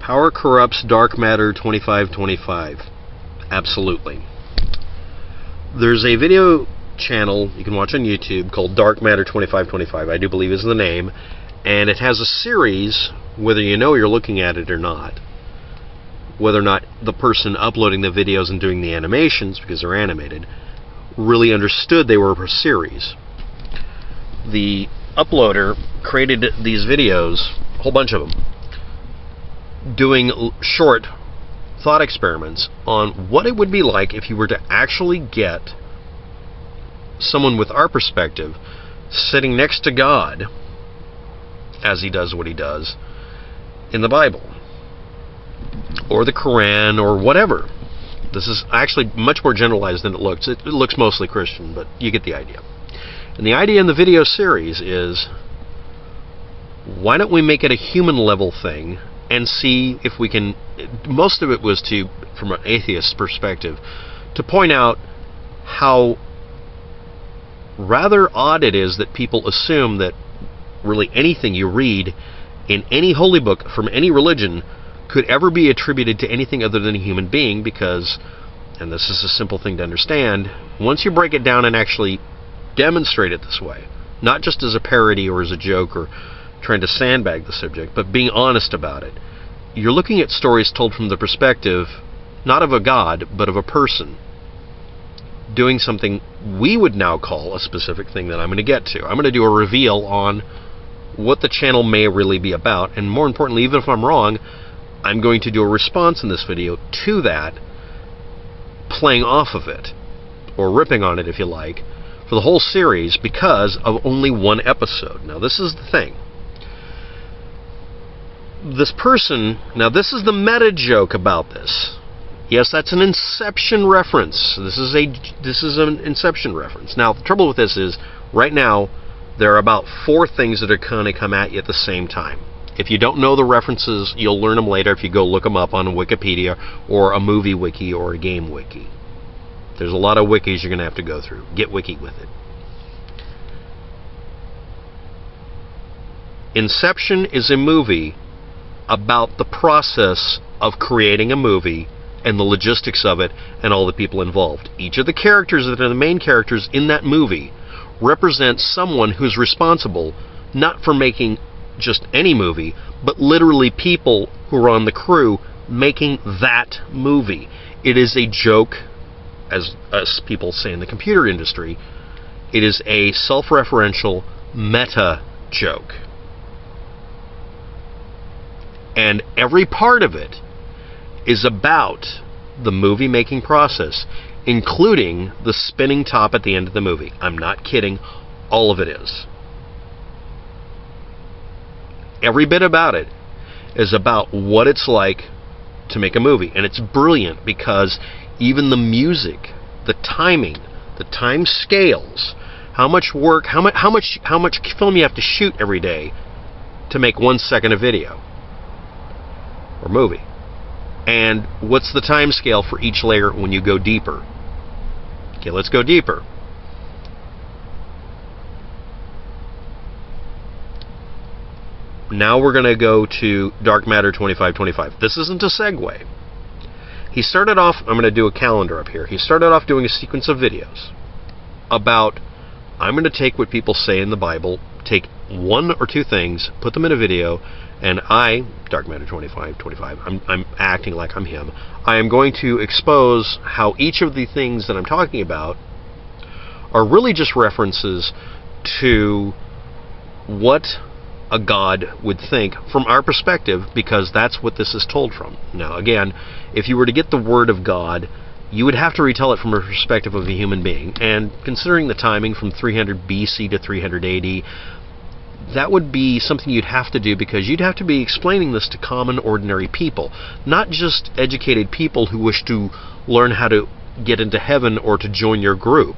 Power corrupts dark matter 2525. Absolutely. There's a video channel you can watch on YouTube called Dark Matter 2525, I do believe is the name, and it has a series, whether you know you're looking at it or not, whether or not the person uploading the videos and doing the animations, because they're animated, really understood they were a series. The uploader created these videos, a whole bunch of them, doing short thought experiments on what it would be like if you were to actually get someone with our perspective sitting next to God as he does what he does in the Bible or the Quran or whatever. This is actually much more generalized than it looks. It looks mostly Christian, but you get the idea. And the idea in the video series is, why don't we make it a human level thing and see if we can, most of it was from an atheist perspective, to point out how rather odd it is that people assume that really anything you read in any holy book from any religion could ever be attributed to anything other than a human being, because, and this is a simple thing to understand, once you break it down and actually demonstrate it this way, not just as a parody or as a joke or trying to sandbag the subject, but being honest about it, you're looking at stories told from the perspective not of a god, but of a person doing something we would now call a specific thing that I'm going to get to. I'm going to do a reveal on what the channel may really be about, and more importantly, even if I'm wrong, I'm going to do a response in this video to that, playing off of it, or ripping on it if you like, for the whole series because of only one episode. Now this is the thing. This person, now this is the meta joke about this. Yes, that's an Inception reference. This is an Inception reference. Now, the trouble with this is, right now, there are about 4 things that are going to come at you at the same time. If you don't know the references, you'll learn them later if you go look them up on Wikipedia or a movie wiki or a game wiki. There's a lot of wikis you're going to have to go through. Get wiki with it. Inception is a movie about the process of creating a movie and the logistics of it and all the people involved. Each of the characters that are the main characters in that movie represents someone who's responsible not for making just any movie, but literally people who are on the crew making that movie. It is a joke, as us people say in the computer industry. It is a self-referential meta joke. And every part of it is about the movie making process, including the spinning top at the end of the movie. I'm not kidding. All of it is. Every bit about it is about what it's like to make a movie. And it's brilliant because even the music, the timing, the time scales, how much work, how much film you have to shoot every day to make 1 second of video or movie. And what's the time scale for each layer when you go deeper? Okay, let's go deeper. Now we're going to go to Dark Matter 2525. This isn't a segue. He started off, I'm going to do a calendar up here. He started off doing a sequence of videos about, I'm going to take what people say in the Bible, take 1 or 2 things, put them in a video, and I, Dark Matter 2525, I'm acting like I'm him. I am going to expose how each of the things that I'm talking about are really just references to what a god would think from our perspective, because that's what this is told from. Now, again, if you were to get the word of God, you would have to retell it from a perspective of a human being. And considering the timing from 300 BC to 300 AD, that would be something you'd have to do, because you'd have to be explaining this to common, ordinary people, not just educated people who wish to learn how to get into heaven or to join your group.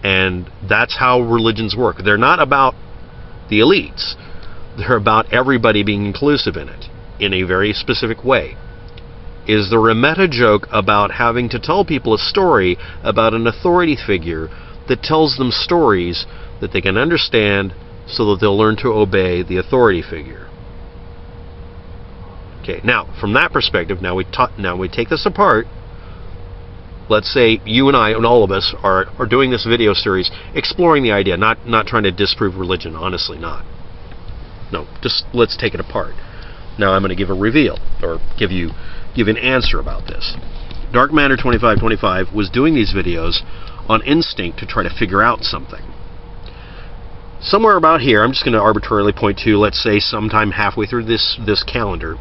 And that's how religions work. They're not about the elites. They're about everybody being inclusive in it, in a very specific way. Is there a meta joke about having to tell people a story about an authority figure that tells them stories that they can understand so that they'll learn to obey the authority figure? Okay, now from that perspective, now we take this apart. Let's say you and I and all of us are doing this video series, exploring the idea, not trying to disprove religion. Honestly, not. No, just let's take it apart. Now I'm going to give a reveal, or give an answer about this. Dark Matter 2525 was doing these videos on instinct to try to figure out something. Somewhere about here, I'm just going to arbitrarily point to, let's say, sometime halfway through this calendar,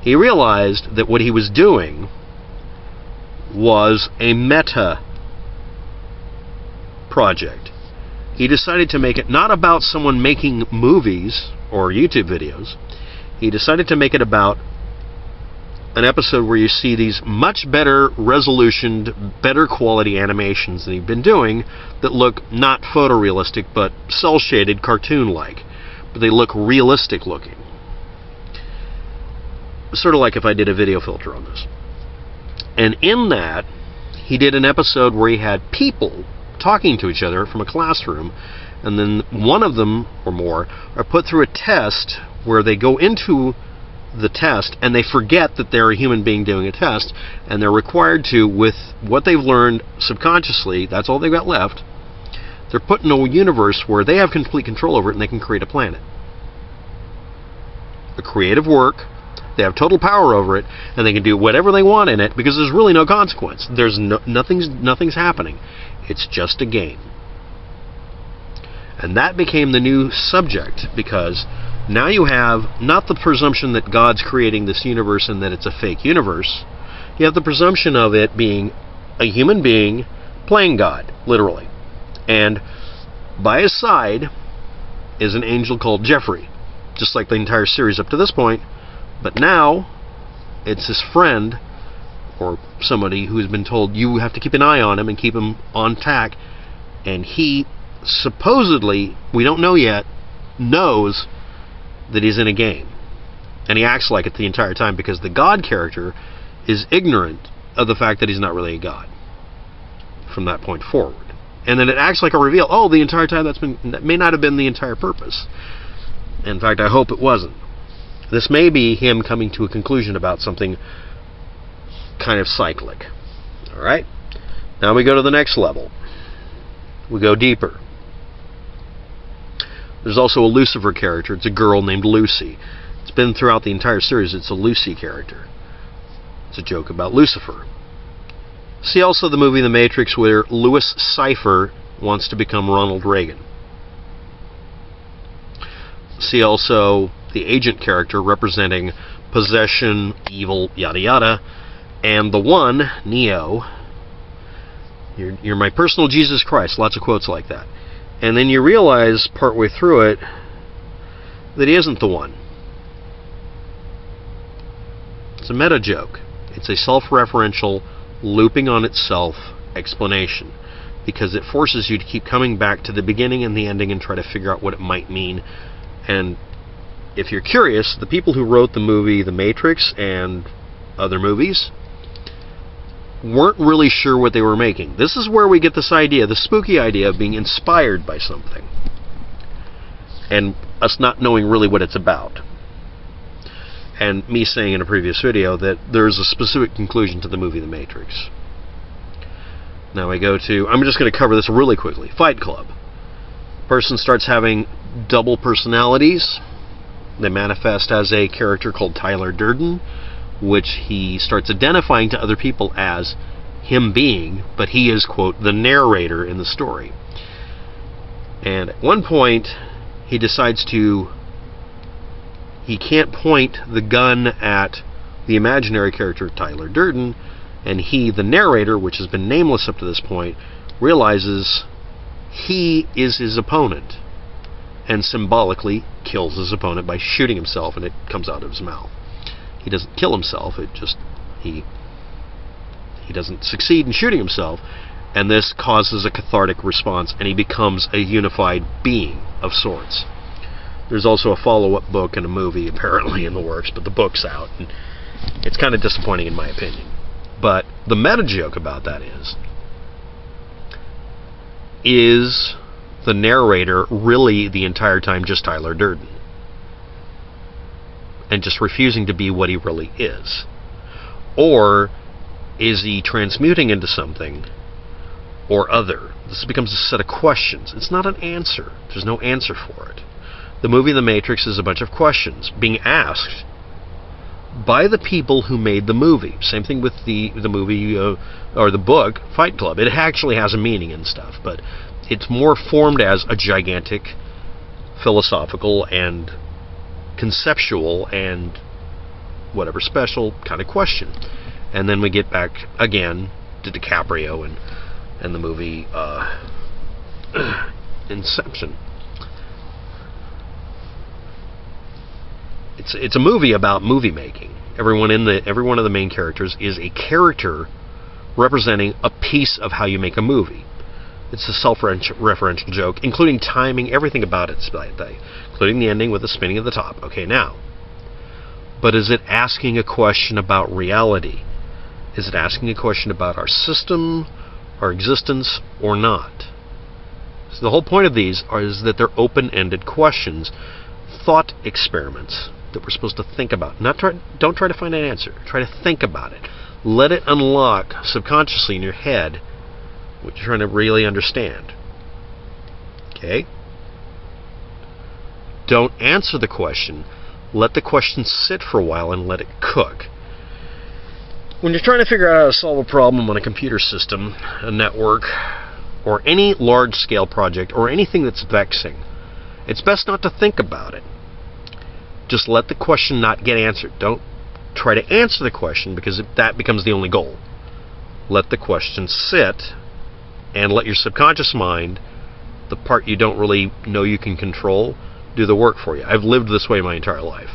he realized that what he was doing was a meta project. He decided to make it not about someone making movies or YouTube videos. He decided to make it about an episode where you see these much better resolutioned, better quality animations than he'd been doing that look not photorealistic but cel-shaded, cartoon-like. But they look realistic looking. Sort of like if I did a video filter on this. And in that, he did an episode where he had people talking to each other from a classroom, and then one of them or more are put through a test where they go into the test and they forget that they're a human being doing a test, and they're required to, with what they've learned subconsciously, that's all they've got left, they're put in a universe where they have complete control over it and they can create a planet. A creative work. They have total power over it, and they can do whatever they want in it because there's really no consequence. There's nothing's happening. It's just a game. And that became the new subject, because now you have not the presumption that God's creating this universe and that it's a fake universe. You have the presumption of it being a human being playing God, literally. And by his side is an angel called Jeffrey, just like the entire series up to this point. But now, it's his friend, or somebody who's been told, you have to keep an eye on him and keep him on tack. And he, supposedly, we don't know yet, knows that he's in a game. And he acts like it the entire time, because the God character is ignorant of the fact that he's not really a God from that point forward. And then it acts like a reveal. Oh, the entire time that may not have been the entire purpose. In fact, I hope it wasn't. This may be him coming to a conclusion about something kind of cyclic. Alright? Now we go to the next level. We go deeper. There's also a Lucifer character. It's a girl named Lucy. It's been throughout the entire series. It's a Lucy character. It's a joke about Lucifer. See also the movie The Matrix, where Louis Cypher wants to become Ronald Reagan. See also the agent character representing possession, evil, yada yada, and the one, Neo, you're my personal Jesus Christ, lots of quotes like that. And then you realize partway through it that he isn't the one. It's a meta joke. It's a self-referential, looping on itself explanation, because it forces you to keep coming back to the beginning and the ending and try to figure out what it might mean. And if you're curious, the people who wrote the movie The Matrix and other movies weren't really sure what they were making. This is where we get this idea, the spooky idea of being inspired by something, and us not knowing really what it's about. And me saying in a previous video that there's a specific conclusion to the movie The Matrix. Now we go to, I'm just going to cover this really quickly, Fight Club. Person starts having double personalities. They manifest as a character called Tyler Durden, which he starts identifying to other people as him being, but he is, quote, the narrator in the story. And at one point, he decides he can't point the gun at the imaginary character Tyler Durden, and he, the narrator, which has been nameless up to this point, realizes he is his opponent, and symbolically kills his opponent by shooting himself, and it comes out of his mouth. He doesn't kill himself, it just, he doesn't succeed in shooting himself, and this causes a cathartic response, and he becomes a unified being of sorts. There's also a follow-up book and a movie apparently in the works, but the book's out, and it's kind of disappointing in my opinion. But the meta joke about that is the narrator really the entire time just Tyler Durden? and just refusing to be what he really is? Or is he transmuting into something or other? This becomes a set of questions. It's not an answer. There's no answer for it. The movie The Matrix is a bunch of questions being asked by the people who made the movie. Same thing with the movie or the book Fight Club. It actually has a meaning and stuff, but it's more formed as a gigantic philosophical and conceptual and whatever special kind of question. And then we get back again to DiCaprio and the movie Inception. It's a movie about movie making. Every one of the main characters is a character representing a piece of how you make a movie. It's a self-referential joke, including timing, everything about it, including the ending with the spinning of the top. Okay, now, but is it asking a question about reality? Is it asking a question about our system, our existence, or not? So the whole point of these is that they're open-ended questions, thought experiments that we're supposed to think about. Don't try to find an answer. Try to think about it. Let it unlock subconsciously in your head what you're trying to really understand. Okay? Don't answer the question. Let the question sit for a while and let it cook. When you're trying to figure out how to solve a problem on a computer system, a network, or any large-scale project, or anything that's vexing, it's best not to think about it. Just let the question not get answered. Don't try to answer the question, because that becomes the only goal. Let the question sit, and let your subconscious mind, the part you don't really know you can control, do the work for you. I've lived this way my entire life.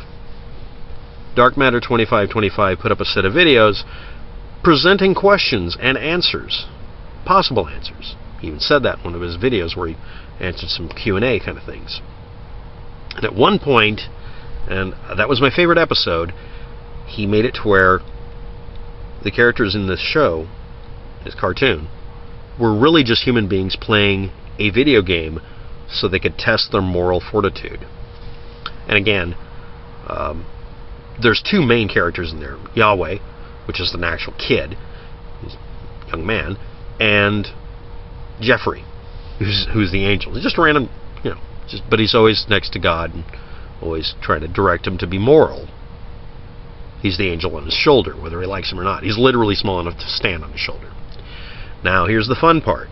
Dark Matter 2525 put up a set of videos presenting questions and answers, possible answers. He even said that in one of his videos where he answered some Q&A kind of things. And at one point, and that was my favorite episode, he made it to where the characters in this show, this cartoon, were really just human beings playing a video game so they could test their moral fortitude. And again, there's two main characters in there. Yahweh, which is the actual kid, he's a young man, and Jeffrey, who's the angel. He's just a random, but he's always next to God and always trying to direct him to be moral. He's the angel on his shoulder, whether he likes him or not. He's literally small enough to stand on his shoulder. Now, here's the fun part.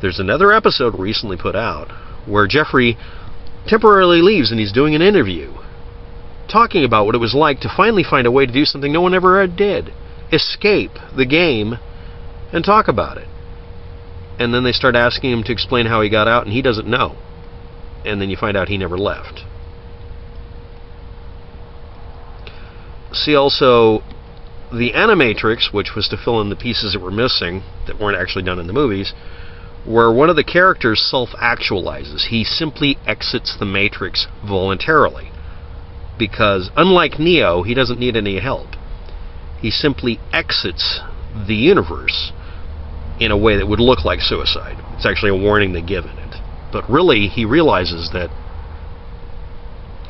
There's another episode recently put out where Jeffrey temporarily leaves and he's doing an interview talking about what it was like to finally find a way to do something no one ever did. Escape the game and talk about it. And then they start asking him to explain how he got out, and he doesn't know. And then you find out he never left. See also the Animatrix, which was to fill in the pieces that were missing, that weren't actually done in the movies, where one of the characters self-actualizes. He simply exits the Matrix voluntarily. Because, unlike Neo, he doesn't need any help. He simply exits the universe in a way that would look like suicide. It's actually a warning they give in it. But really, he realizes that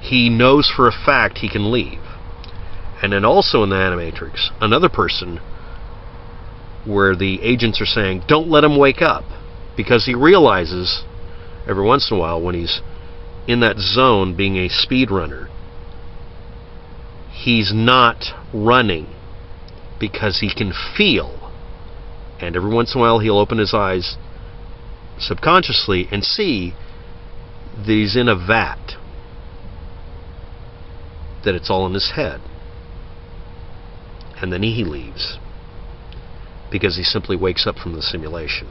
he knows for a fact he can leave. And then also in the Animatrix, another person where the agents are saying, don't let him wake up. Because he realizes, every once in a while, when he's in that zone being a speedrunner, he's not running because he can feel. And every once in a while he'll open his eyes subconsciously and see that he's in a vat. That it's all in his head. And then he leaves. Because he simply wakes up from the simulation.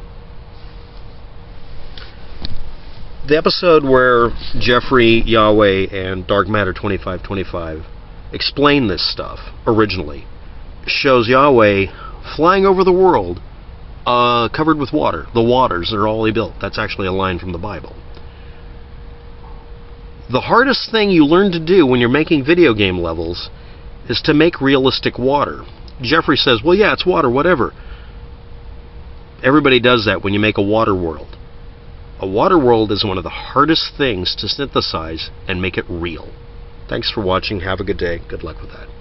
The episode where Jeffrey, Yahweh, and Dark Matter 2525 explain this stuff originally shows Yahweh flying over the world covered with water. The waters are all he built. That's actually a line from the Bible. The hardest thing you learn to do when you're making video game levels is to make realistic water. Jeffrey says, well, yeah, it's water, whatever. Everybody does that when you make a water world. A water world is one of the hardest things to synthesize and make it real. Thanks for watching. Have a good day. Good luck with that.